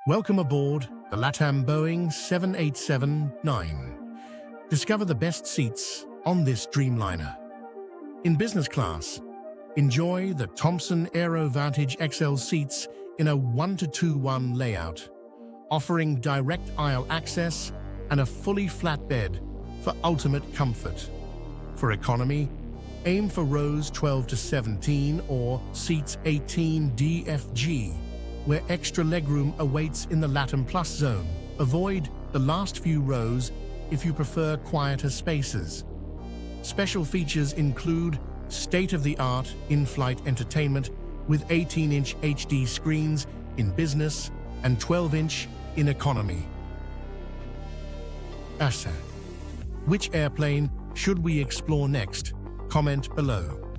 Welcome aboard the LATAM Boeing 787-9. Discover the best seats on this Dreamliner. In business class, enjoy the Thomson Aero Vantage XL seats in a 1-2-1 layout, offering direct aisle access and a fully flat bed for ultimate comfort. For economy, aim for rows 12 to 17 or seats 18 DFG, where extra legroom awaits in the LATAM Plus zone. Avoid the last few rows if you prefer quieter spaces. Special features include state-of-the-art in-flight entertainment with 18-inch HD screens in business and 12-inch in economy. Asa, which airplane should we explore next? Comment below.